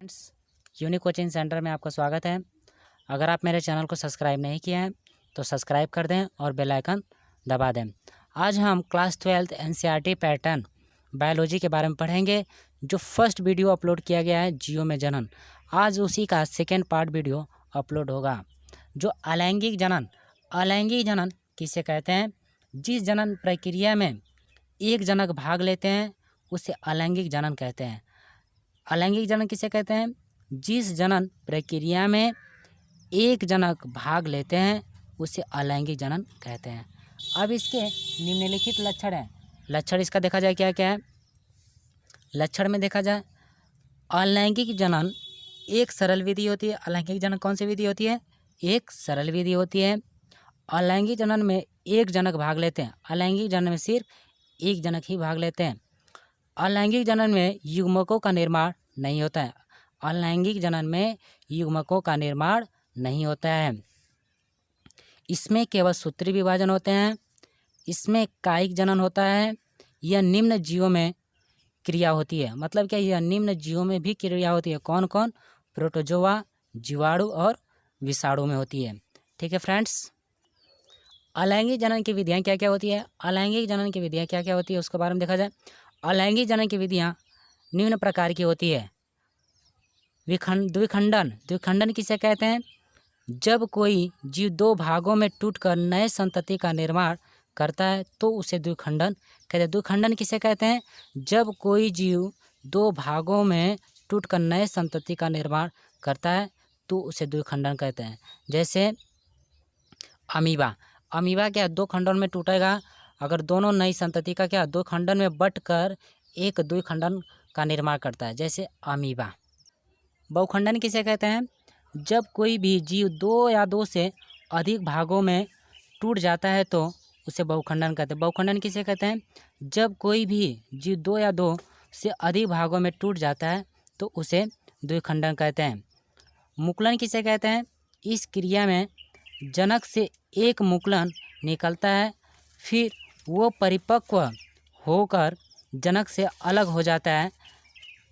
Friends, unique coaching centre में आपका स्वागत है। अगर आप मेरे चैनल को सब्सक्राइब नहीं किए हैं तो सब्सक्राइब कर दें और बेल आइकन दबा दें। आज हम क्लास 12 एनसीईआरटी पैटर्न बायोलॉजी के बारे में पढ़ेंगे। जो फर्स्ट वीडियो अपलोड किया गया है जीव में जनन, आज उसी का सेकेंड पार्ट वीडियो अपलोड होगा। जो अलैंगिक जनन किसे कहते हैं? जिस जनन प्रक्रिया में एक जनक भाग लेते हैं उसे अलैंगिक जनन कहते हैं। अलैंगिक जनन किसे कहते हैं? जिस जनन प्रक्रिया में एक जनक भाग लेते हैं उसे अलैंगिक जनन कहते हैं। अब इसके निम्नलिखित लक्षण हैं। लक्षण इसका देखा जाए क्या क्या है। लक्षण में देखा जाए अलैंगिक जनन एक सरल विधि होती है। अलैंगिक जनन कौन सी विधि होती है? एक सरल विधि होती है। अलैंगिक जनन में एक जनक भाग लेते हैं। अलैंगिक जनन में सिर्फ एक जनक ही भाग लेते हैं। अलैंगिक जनन में युग्मकों का निर्माण नहीं होता है। अलैंगिक जनन में युग्मकों का निर्माण नहीं होता है। इसमें केवल सूत्री विभाजन होते हैं। इसमें कायिक जनन होता है। यह निम्न जीवों में क्रिया होती है। मतलब क्या, यह निम्न जीवों में भी क्रिया होती है। कौन कौन? प्रोटोजोआ, जीवाणु और विषाणु में होती है। ठीक है फ्रेंड्स, अलैंगिक जनन की विधियाँ क्या क्या होती है? अलैंगिक जनन की विधियाँ क्या क्या होती है उसके बारे में देखा जाए। अलैंगिक जनन की विधियाँ निम्न प्रकार की होती है। द्विखंडन किसे कहते हैं? जब कोई जीव दो भागों में टूटकर नए संतति का निर्माण करता है तो उसे द्विखंडन कहते हैं। द्विखंडन किसे कहते हैं? जब कोई जीव दो भागों में टूटकर नए संतति का निर्माण करता है तो उसे द्विखंडन कहते हैं। जैसे अमीबा क्या दो खंडों में टूटेगा? अगर दोनों नई संतति का क्या दो खंडन में बंटकर एक द्विखंडन का निर्माण करता है, जैसे अमीबा। बहुखंडन किसे कहते हैं? जब कोई भी जीव दो या दो से अधिक भागों में टूट जाता है तो उसे बहुखंडन कहते हैं। बहुखंडन किसे कहते हैं? जब कोई भी जीव दो या दो से अधिक भागों में टूट जाता है तो उसे द्विखंडन कहते हैं। मुकुलन किसे कहते हैं? इस क्रिया में जनक से एक मुकुलन निकलता है, फिर वो परिपक्व होकर जनक से अलग हो जाता है,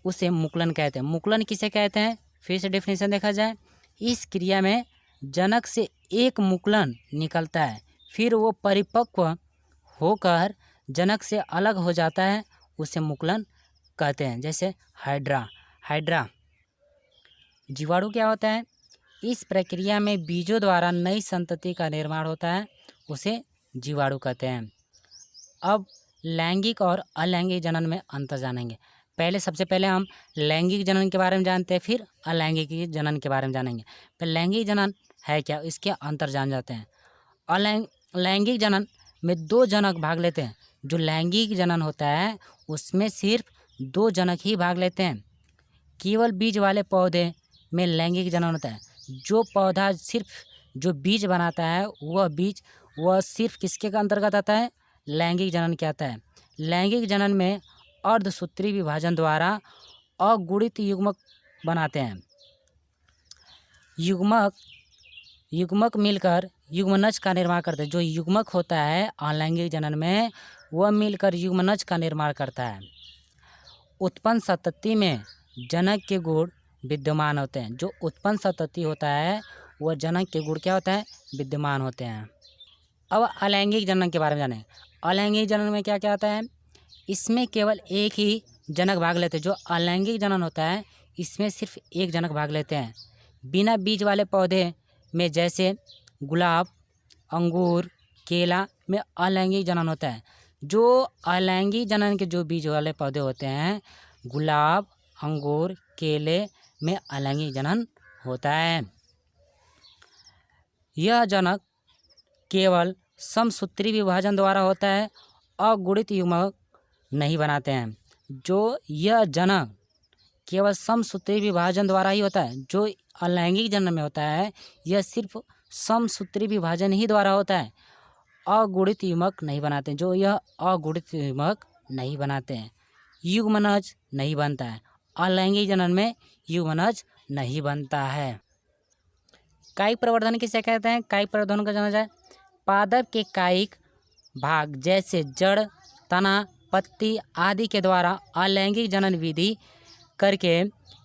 उसे मुकुलन कहते हैं। मुकुलन किसे कहते हैं? फिर से डेफिनेशन देखा जाए, इस क्रिया में जनक से एक मुकुलन निकलता है, फिर वो परिपक्व होकर जनक से अलग हो जाता है, उसे मुकुलन कहते हैं। जैसे हाइड्रा। जीवाणु क्या होता है? इस प्रक्रिया में बीजों द्वारा नई संतति का निर्माण होता है, उसे जीवाणु कहते हैं। अब लैंगिक और अलैंगिक जनन में अंतर जानेंगे। सबसे पहले हम लैंगिक जनन के बारे में जानते हैं, फिर अलैंगिक जनन के बारे में जानेंगे। पहले लैंगिक जनन है क्या, इसके अंतर जान जाते हैं। लैंगिक जनन में दो जनक भाग लेते हैं। जो लैंगिक जनन होता है उसमें सिर्फ दो जनक ही भाग लेते हैं। केवल बीज वाले पौधे में लैंगिक जनन होता है। जो पौधा सिर्फ जो बीज बनाता है वह सिर्फ किसके अंतर्गत आता है? लैंगिक जनन के आता है। लैंगिक जनन में अर्धसूत्री विभाजन द्वारा अगुणित युग्मक बनाते हैं। युग्मक मिलकर युग्मनज का निर्माण करते हैं। जो युग्मक होता है अलैंगिक जनन में वह मिलकर युग्मनज का निर्माण करता है। उत्पन्न संतति में जनक के गुण विद्यमान होते हैं। जो उत्पन्न संतति होता है वह जनक के गुण क्या होता है? विद्यमान होते हैं। अब अलैंगिक जनन के बारे में जानें। अलैंगिक जनन में क्या क्या आता है? इसमें केवल एक ही जनक भाग लेते हैं। जो अलैंगिक जनन होता है इसमें सिर्फ एक जनक भाग लेते हैं। बिना बीज वाले पौधे में जैसे गुलाब, अंगूर, केला में अलैंगिक जनन होता है। जो अलैंगिक जनन के जो बीज वाले पौधे होते हैं, गुलाब, अंगूर, केले में अलैंगिक जनन होता है। यह जनक केवल समसूत्री विभाजन द्वारा होता है, अगुणित युग्मक नहीं बनाते हैं। जो यह जनक केवल समसूत्री विभाजन द्वारा ही होता है। जो अलैंगिक जनन में होता है यह सिर्फ समसूत्री विभाजन ही द्वारा होता है, अगुणित युग्मक नहीं बनाते। जो यह अगुणित युग्मक नहीं बनाते हैं, युग्मनज नहीं बनता है। अलैंगिक जनन में युग्मनज नहीं बनता है। कायिक प्रवर्धन किसे कहते हैं? कायिक प्रवर्धन का जाना जाए, पादप के कायिक भाग जैसे जड़, तना, पत्ती आदि के द्वारा अलैंगिक जनन विधि करके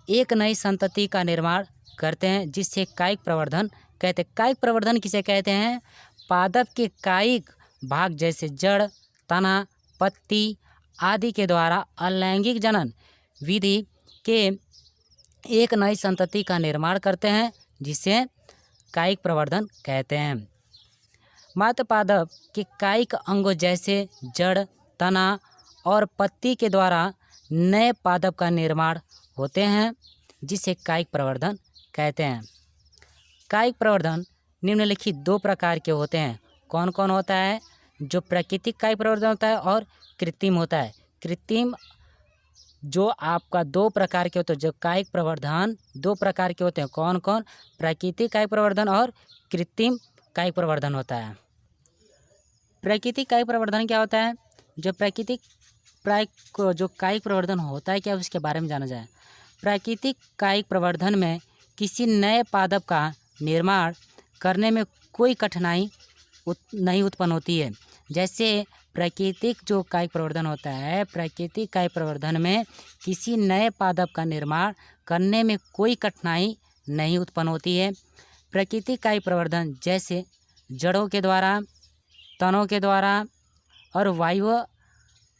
एक नई संतति का निर्माण करते हैं, जिससे कायिक प्रवर्धन कहते हैं। कायिक प्रवर्धन किसे कहते हैं? पादप के कायिक भाग जैसे जड़, तना, पत्ती आदि के द्वारा अलैंगिक जनन विधि के एक नई संतति का निर्माण करते हैं, जिसे कायिक प्रवर्धन कहते हैं। मात्र पादप के कायिक अंगों जैसे जड़, तना और पत्ती के द्वारा नए पादप का निर्माण होते हैं, जिसे कायिक प्रवर्धन कहते हैं। कायिक प्रवर्धन निम्नलिखित दो प्रकार के होते हैं। कौन कौन होता है? जो प्राकृतिक कायिक प्रवर्धन होता है और कृत्रिम होता है। कृत्रिम जो आपका दो प्रकार के होते हैं, जो कायिक प्रवर्धन दो प्रकार के होते हैं। कौन कौन? प्राकृतिक कायिक प्रवर्धन और कृत्रिम कायिक प्रवर्धन होता है। प्राकृतिक कायिक प्रवर्धन क्या होता है? जो जो कायिक प्रवर्धन होता है क्या, उसके बारे में जाना जाए। प्राकृतिक कायिक प्रवर्धन में किसी नए पादप का निर्माण करने में कोई कठिनाई नहीं उत्पन्न होती है। जैसे प्राकृतिक जो कायिक प्रवर्धन होता है, प्राकृतिक कायिक प्रवर्धन में किसी नए पादप का निर्माण करने में कोई कठिनाई नहीं उत्पन्न होती है। प्राकृतिक कायिक प्रवर्धन जैसे जड़ों के द्वारा, तनों के द्वारा और वायु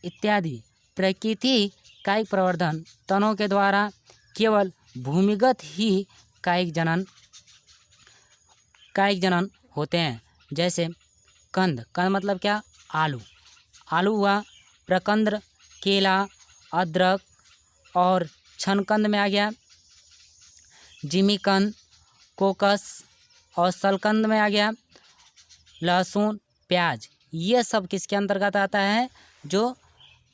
इत्यादि। प्राकृतिक कायिक प्रवर्धन तनों के द्वारा केवल भूमिगत ही कायिक जनन होते हैं। जैसे कंद मतलब क्या? आलू हुआ, प्रकंद, केला, अदरक और छनकंद में आ गया, जिमीकंद, कोकस और सलकंद में आ गया, लहसुन, प्याज। ये सब किसके अंतर्गत आता है? जो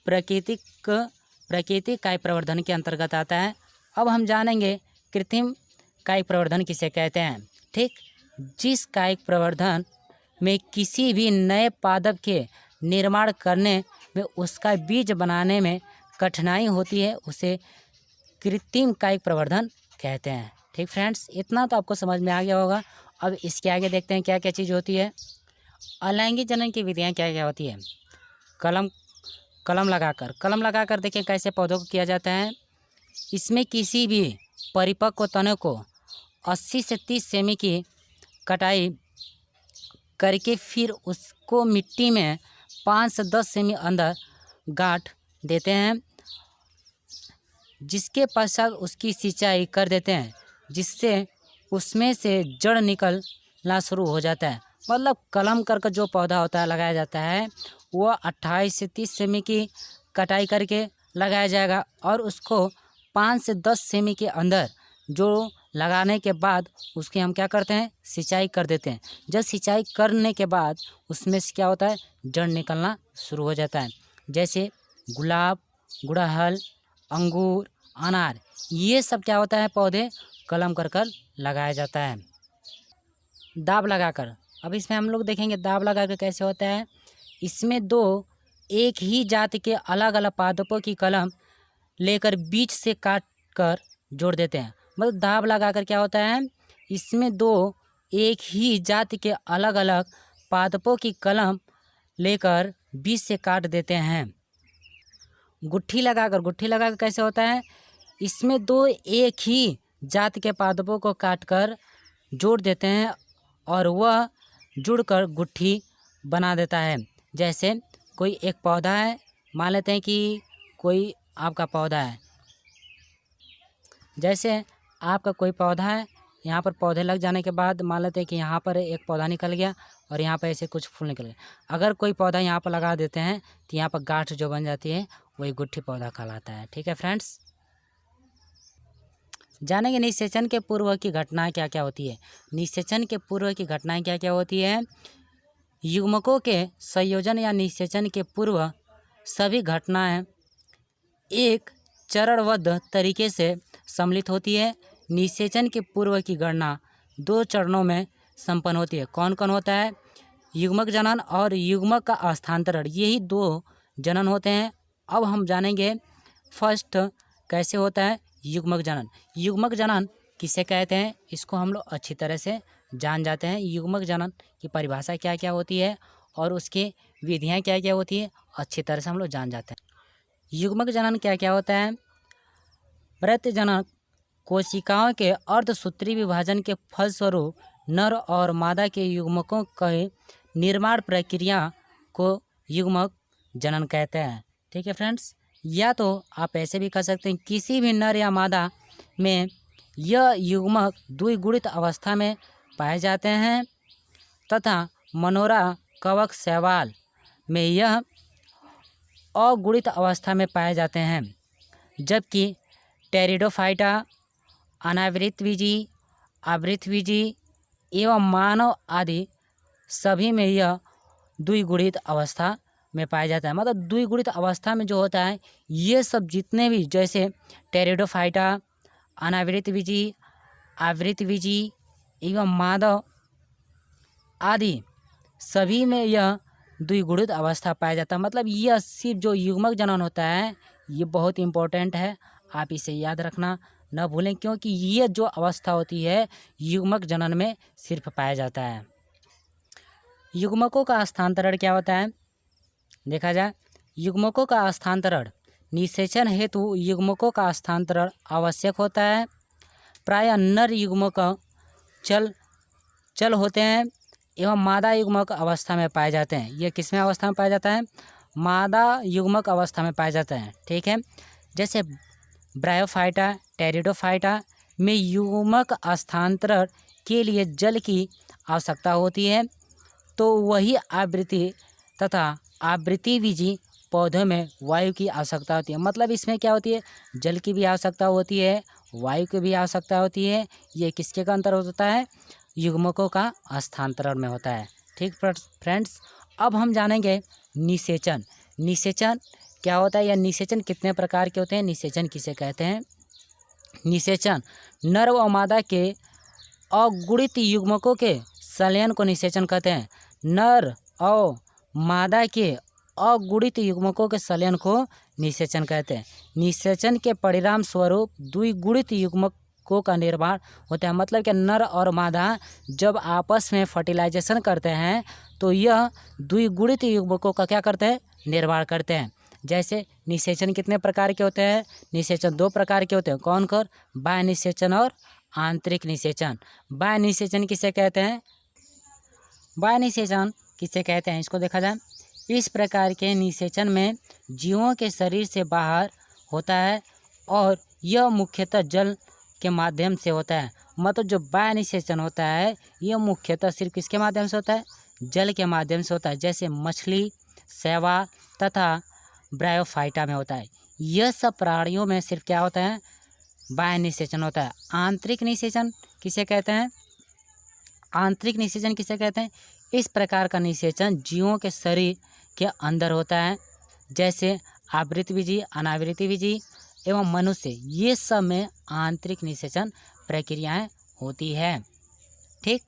प्राकृतिक कायिक प्रवर्धन के अंतर्गत आता है। अब हम जानेंगे कृत्रिम कायिक प्रवर्धन किसे कहते हैं। ठीक, जिस कायिक प्रवर्धन में किसी भी नए पादप के निर्माण करने में उसका बीज बनाने में कठिनाई होती है, उसे कृत्रिम कायिक प्रवर्धन कहते हैं। ठीक फ्रेंड्स, इतना तो आपको समझ में आ गया होगा। अब इसके आगे देखते हैं क्या क्या चीज़ होती है। अलैंगिक जनन की विधियाँ क्या क्या होती है। कलम लगाकर देखिए कैसे पौधों को किया जाता है। इसमें किसी भी परिपक्व तने को 80 से 30 सेमी की कटाई करके फिर उसको मिट्टी में 5 से 10 सेमी अंदर गांठ देते हैं, जिसके पश्चात उसकी सिंचाई कर देते हैं, जिससे उसमें से जड़ निकलना शुरू हो जाता है। मतलब कलम करके जो पौधा होता है लगाया जाता है, वो 28 से 30 सेमी की कटाई करके लगाया जाएगा और उसको 5 से 10 सेमी के अंदर जो लगाने के बाद उसकी हम क्या करते हैं? सिंचाई कर देते हैं। जब सिंचाई करने के बाद उसमें से क्या होता है? जड़ निकलना शुरू हो जाता है। जैसे गुलाब, गुड़हल, अंगूर, अनार, ये सब क्या होता है? पौधे कलम कर लगाया जाता है। दाब लगाकर, अब इसमें हम लोग देखेंगे दाब लगाकर कैसे होता है। इसमें दो एक ही जाति के अलग अलग पादपों की कलम लेकर बीच से काट कर जोड़ देते हैं। मतलब दाब लगाकर क्या होता है? इसमें दो एक ही जाति के अलग अलग पादपों की कलम लेकर बीच से काट देते हैं। गुट्ठी लगाकर कैसे होता है? इसमें दो एक ही जाति के पादपों को काटकर जोड़ देते हैं और वह जुड़कर गुट्ठी बना देता है। जैसे कोई एक पौधा है, मान लेते हैं कि कोई आपका पौधा है, जैसे आपका कोई पौधा है, यहाँ पर पौधे लग जाने के बाद मान लेते हैं कि यहाँ पर एक पौधा निकल गया और यहाँ पर ऐसे कुछ फूल निकल गए। अगर कोई पौधा यहाँ पर लगा देते हैं तो यहाँ पर गांठ जो बन जाती है वही गुट्ठी पौधा कहलाता है। ठीक है फ्रेंड्स, जानेंगे निषेचन के पूर्व की घटनाएं क्या क्या होती है। निषेचन के पूर्व की घटनाएं क्या क्या होती है? युग्मकों के संयोजन या निषेचन के पूर्व सभी घटनाएं एक चरणबद्ध तरीके से सम्मिलित होती है। निषेचन के पूर्व की गणना 2 चरणों में संपन्न होती है। कौन कौन होता है? युग्मक जनन और युग्मक का स्थानांतरण, यही 2 जनन होते हैं। अब हम जानेंगे फर्स्ट कैसे होता है युग्मक जनन। युग्मक जनन किसे कहते हैं, इसको हम लोग अच्छी तरह से जान जाते हैं। युग्मक जनन की परिभाषा क्या क्या होती है और उसकी विधियाँ क्या क्या होती है, अच्छी तरह से हम लोग जान जाते हैं। युग्मक जनन क्या क्या होता है? प्रत्यजनक कोशिकाओं के अर्धसूत्री विभाजन के फलस्वरूप नर और मादा के युग्मकों के निर्माण प्रक्रिया को युग्मक जनन कहते हैं। ठीक है फ्रेंड्स, या तो आप ऐसे भी कह सकते हैं किसी भी नर या मादा में यह युग्मक द्विगुणित अवस्था में पाए जाते हैं तथा मनोरा कवक शैवाल में यह अगुणित अवस्था में पाए जाते हैं, जबकि टेरिडोफाइटा, अनावृतबीजी, आवृतबीजी एवं मानव आदि सभी में यह द्विगुणित अवस्था में पाया जाता है। मतलब द्विगुणित अवस्था में जो होता है ये सब जितने भी जैसे टेरिडोफाइटा, अनावृतबीजी, आवृतबीजी एवं मानव आदि सभी में यह द्विगुणित अवस्था पाया जाता है। मतलब यह सिर्फ जो युग्मक जनन होता है ये बहुत इम्पोर्टेंट है, आप इसे याद रखना न भूलें, क्योंकि ये जो अवस्था होती है युग्मक जनन में सिर्फ पाया जाता है। युग्मकों का स्थानांतरण क्या होता है देखा जाए। युग्मकों का स्थानांतरण निषेचन हेतु युग्मकों का स्थानांतरण आवश्यक होता है। प्रायः नर युग्मक चल होते हैं एवं मादा युग्मक अवस्था में पाए जाते हैं। ये किस में अवस्था में पाया जाता है? मादा युग्मक अवस्था में पाया जाता है। ठीक है, जैसे ब्रायोफाइटा, टेरिडोफाइटा में युग्मक स्थानांतरण के लिए जल की आवश्यकता होती है, तो वही आवृत्ति तथा आवृतिबीजी पौधों में वायु की आवश्यकता होती है। मतलब इसमें क्या होती है, जल की भी आवश्यकता होती है, वायु की भी आवश्यकता होती है। ये किसके का अंतर होता है? युग्मकों का स्थानांतरण में होता है। ठीक फ्रेंड्स, अब हम जानेंगे निषेचन। निषेचन क्या होता है या निषेचन कितने प्रकार के होते हैं, निषेचन किसे कहते हैं? निषेचन नर व मादा के अगुणित युग्मकों के संलयन को निषेचन कहते हैं। नर और मादा के अगुणित युग्मकों के संलयन को निषेचन कहते हैं। निषेचन के परिणाम स्वरूप द्विगुणित युग्मकों का निर्माण होता है। मतलब कि नर और मादा जब आपस में फर्टिलाइजेशन करते हैं तो यह द्विगुणित युग्मकों का क्या करते हैं? निर्माण करते हैं। जैसे निषेचन कितने प्रकार के होते हैं? निषेचन 2 प्रकार के होते हैं। कौन कौन? बाह्य निषेचन और आंतरिक निषेचन। बाह्य निषेचन किसे कहते हैं? बाह्य निषेचन किसे कहते हैं इसको देखा जाए। इस प्रकार के निषेचन में जीवों के शरीर से बाहर होता है और यह मुख्यतः जल के माध्यम से होता है। मतलब जो बाह्य निषेचन होता है यह मुख्यतः सिर्फ किसके माध्यम से होता है? जल के माध्यम से होता है। जैसे मछली, शैवाल तथा ब्रायोफाइटा में होता है। यह सब प्राणियों में सिर्फ क्या होता है? बाह्य निषेचन होता है। आंतरिक निषेचन किसे कहते हैं? आंतरिक निषेचन किसे कहते हैं? इस प्रकार का निषेचन जीवों के शरीर के अंदर होता है। जैसे आवृतबीजी, अनावृतबीजी एवं मनुष्य, ये सब में आंतरिक निषेचन प्रक्रियाएं होती है। ठीक,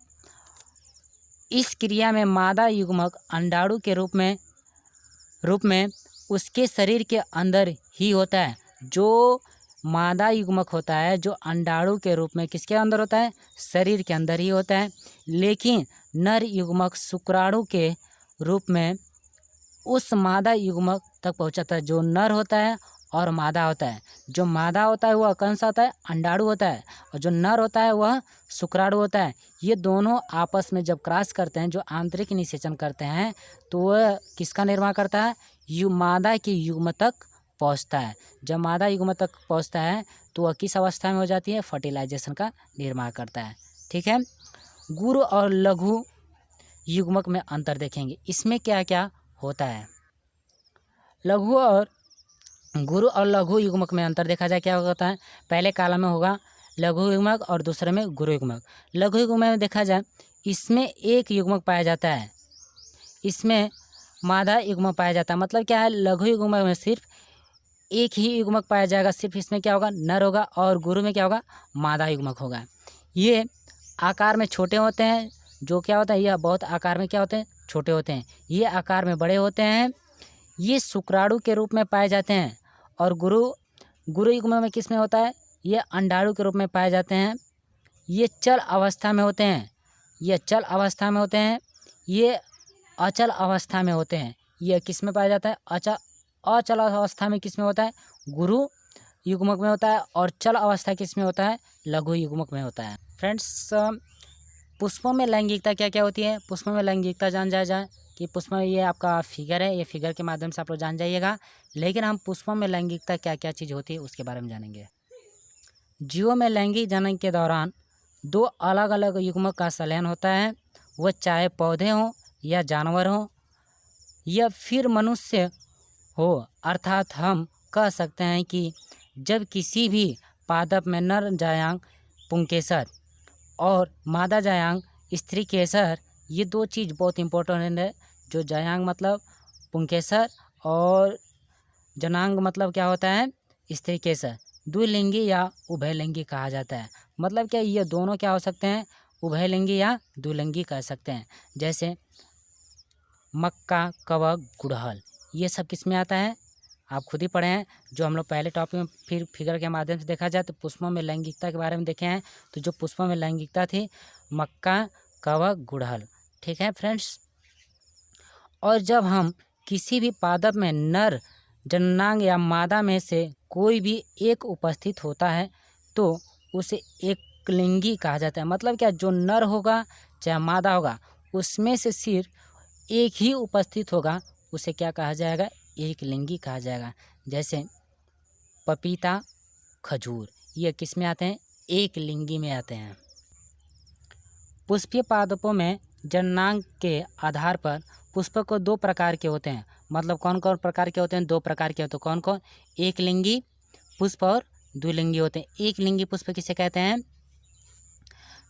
इस क्रिया में मादा युग्मक अंडाणु के रूप में उसके शरीर के अंदर ही होता है। जो मादा युग्मक होता है जो अंडाणु के रूप में किसके अंदर होता है? शरीर के अंदर ही होता है। लेकिन नर युग्मक शुक्राणु के रूप में उस मादा युग्मक तक पहुंचाता है। जो नर होता है और मादा होता है, जो मादा होता है वह कौन सा होता है? अंडाणु होता है, और जो नर होता है वह शुक्राणु होता है। ये दोनों आपस में जब क्रॉस करते हैं, जो आंतरिक निषेचन करते हैं, तो वह किसका निर्माण करता है? मादा के युग्म तक पहुंचता है। जब मादा युग्म तक पहुंचता है तो वह किस अवस्था में हो जाती है? फर्टिलाइजेशन का निर्माण करता है। ठीक है, गुरु और लघु युग्मक में अंतर देखेंगे। इसमें क्या क्या होता है? लघु और गुरु और लघु युग्मक में अंतर देखा जाए क्या होता है। पहले कालम में होगा लघु युग्मक और दूसरे में गुरु युग्मक। लघु युग्मक में देखा जाए इसमें एक युग्मक पाया जाता है, इसमें मादा युग्मक पाया जाता है। मतलब क्या है? लघु युग्मक में सिर्फ एक ही युग्मक पाया जाएगा, सिर्फ इसमें क्या होगा? नर होगा, और गुरु में क्या होगा? मादा युग्मक होगा। ये आकार में छोटे होते हैं। जो क्या होता है? यह बहुत आकार में क्या होते हैं? छोटे होते हैं। ये आकार में बड़े होते हैं। ये शुक्राणु के रूप में पाए जाते हैं। और गुरु युग्मक में किस में होता है? ये अंडाणु के रूप में पाए जाते हैं। ये चल अवस्था में होते हैं। ये चल अवस्था में होते हैं। ये अचल अवस्था में होते हैं। ये किस में पाया जाता है? अचल अवस्था में किस में होता है? गुरु युग्मक में होता है और चल अवस्था किस में होता है, लघु युग्मक में होता है। फ्रेंड्स, पुष्पों में लैंगिकता क्या क्या होती है, पुष्पों में लैंगिकता जान जाए कि पुष्पों में, ये आपका फिगर है, ये फिगर के माध्यम से आप लोग जान जाइएगा, लेकिन हम पुष्पों में लैंगिकता क्या क्या चीज़ होती है उसके बारे में जानेंगे। जीवों में लैंगिक जनन के दौरान दो अलग अलग युग्मक का संलयन होता है, वह चाहे पौधे हों या जानवर हों या फिर मनुष्य हो। अर्थात हम कह सकते हैं कि जब किसी भी पादप में नर जायांग पुंकेसर और मादा जायांग स्त्री केसर, ये दो चीज़ बहुत इंपॉर्टेंट है। जो जायांग मतलब पुंकेसर और जनांग मतलब क्या होता है, स्त्री केसर, द्विलिंगी या उभयलिंगी कहा जाता है। मतलब क्या, ये दोनों क्या हो सकते हैं, उभयलिंगी या द्विलिंगी कह सकते हैं। जैसे मक्का, कवक, गुड़हल, ये सब किस में आता है, आप खुद ही पढ़े हैं। जो हम लोग पहले टॉपिक में फिर फिगर के माध्यम से देखा जाए तो पुष्पों में लैंगिकता के बारे में देखे हैं। तो जो पुष्पों में लैंगिकता थी, मक्का, कवक, गुड़हल, ठीक है फ्रेंड्स। और जब हम किसी भी पादप में नर जननांग या मादा में से कोई भी एक उपस्थित होता है तो उसे एक लिंगी कहा जाता है। मतलब क्या, जो नर होगा चाहे मादा होगा, उसमें से सिर्फ एक ही उपस्थित होगा, उसे क्या कहा जाएगा, एक लिंगी कहा जाएगा। जैसे पपीता, खजूर, ये किस में आते हैं, एक लिंगी में आते हैं। पुष्पीय पादपों में जननांग के आधार पर पुष्प को दो प्रकार के होते हैं। मतलब कौन कौन प्रकार के होते हैं, दो प्रकार के होते हैं। कौन कौन, एक लिंगी पुष्प और द्विलिंगी होते हैं। एक लिंगी पुष्प किसे कहते हैं,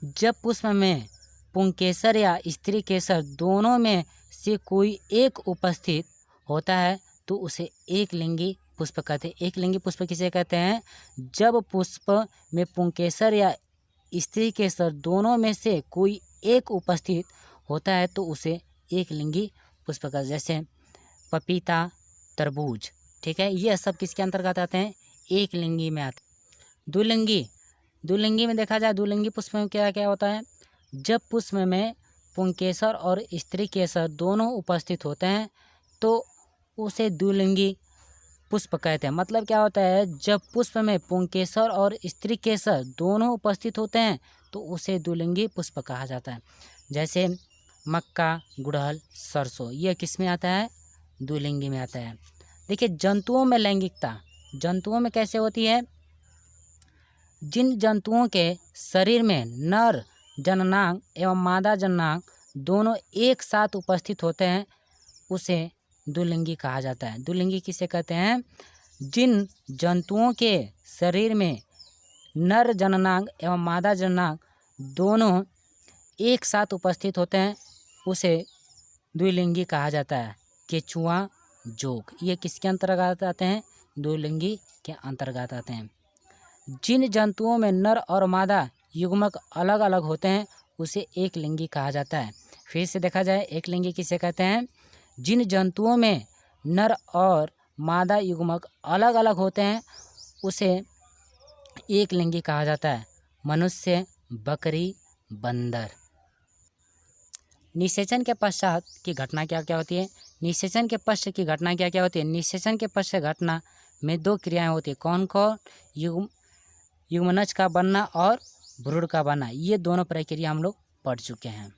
जब पुष्प में पुंकेसर या स्त्री केसर दोनों में से कोई एक उपस्थित होता है तो उसे एक लिंगी पुष्प कहते हैं। एक लिंगी पुष्प किसे कहते हैं, जब पुष्प में पुंकेसर या स्त्री केसर दोनों में से कोई एक उपस्थित होता है तो उसे एक लिंगी पुष्प कहते हैं। जैसे पपीता, तरबूज, ठीक है, ये सब किसके अंतर्गत आते हैं, एक लिंगी में आते हैं। द्विलिंगी में देखा जाए, द्विलिंगी पुष्प में क्या क्या होता है, जब पुष्प में पुंकेसर और स्त्री केसर दोनों उपस्थित होते हैं तो उसे द्विलिंगी पुष्प कहते हैं। मतलब क्या होता है, जब पुष्प में पुंकेसर और स्त्री केसर दोनों उपस्थित होते हैं तो उसे द्विलिंगी पुष्प कहा जाता है। जैसे मक्का, गुड़हल, सरसों, ये किस में आता है, द्विलिंगी में आता है। देखिए, जंतुओं में लैंगिकता, जंतुओं में कैसे होती है, जिन जंतुओं के शरीर में नर जननांग एवं मादा जननांग दोनों एक साथ उपस्थित होते हैं उसे द्विलिंगी कहा जाता है। द्विलिंगी किसे कहते हैं, जिन जंतुओं के शरीर में नर जननांग एवं मादा जननांग दोनों एक साथ उपस्थित होते हैं उसे द्विलिंगी कहा जाता है। केचुआ, जोक, ये किसके अंतर्गत आते हैं, द्विलिंगी के अंतर्गत आते हैं। जिन जंतुओं में नर और मादा युग्मक अलग अलग होते हैं उसे एक लिंगी कहा जाता है। फिर से देखा जाए, एक लिंगी किसे कहते हैं, जिन जंतुओं में नर और मादा युग्मक अलग अलग होते हैं उसे एक लिंगी कहा जाता है। मनुष्य, बकरी, बंदर। निषेचन के पश्चात की घटना क्या क्या होती है, निषेचन के पश्चात की घटना क्या क्या होती है, निषेचन के पश्चात घटना में दो क्रियाएं होती है। कौन कौन, युग्मनज का बनना और भ्रूण का बनना, ये दोनों प्रक्रिया हम लोग पढ़ चुके हैं।